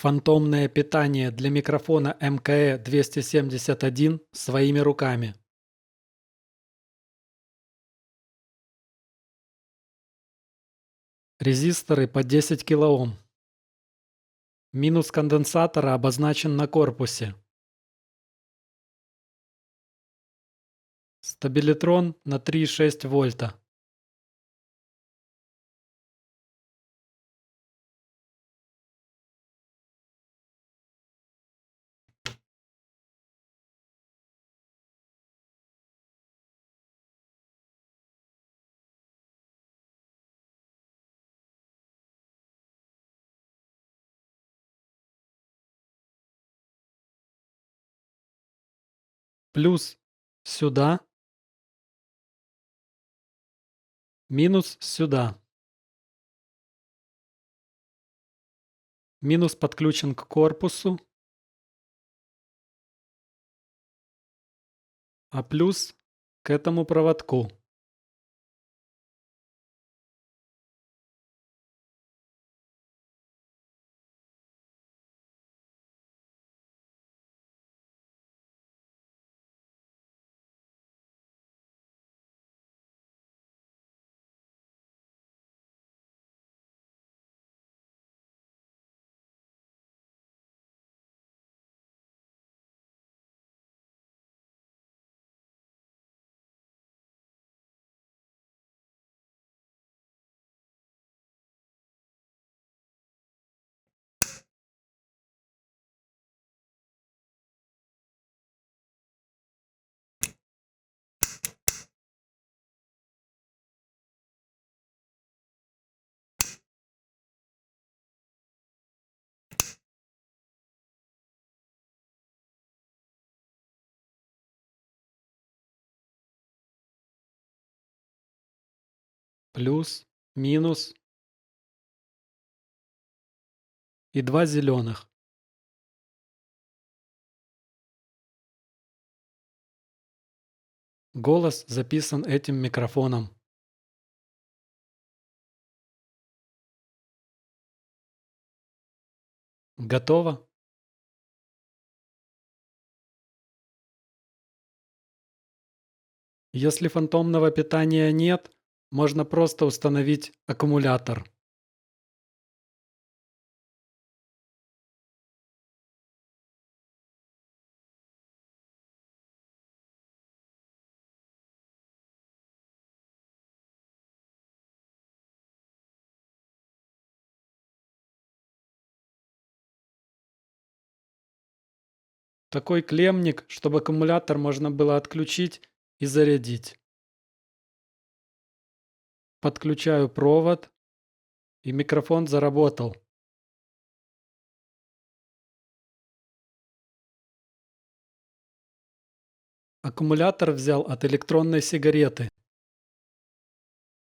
Фантомное питание для микрофона МКЭ-271 своими руками. Резисторы по 10 кОм. Минус конденсатора обозначен на корпусе. Стабилитрон на 3,6 вольта. Плюс сюда. Минус сюда. Минус подключен к корпусу, а плюс к этому проводку. Плюс, минус и два зеленых. Голос записан этим микрофоном. Готово? Если фантомного питания нет, можно просто установить аккумулятор. Такой клеммник, чтобы аккумулятор можно было отключить и зарядить. Подключаю провод, и микрофон заработал. Аккумулятор взял от электронной сигареты.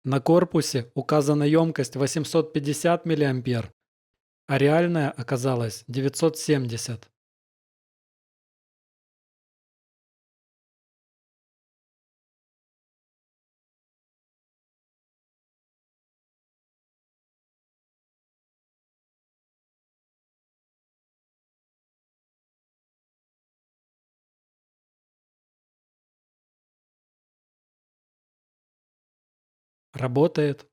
На корпусе указана емкость 850 мА, а реальная оказалась 970. Работает.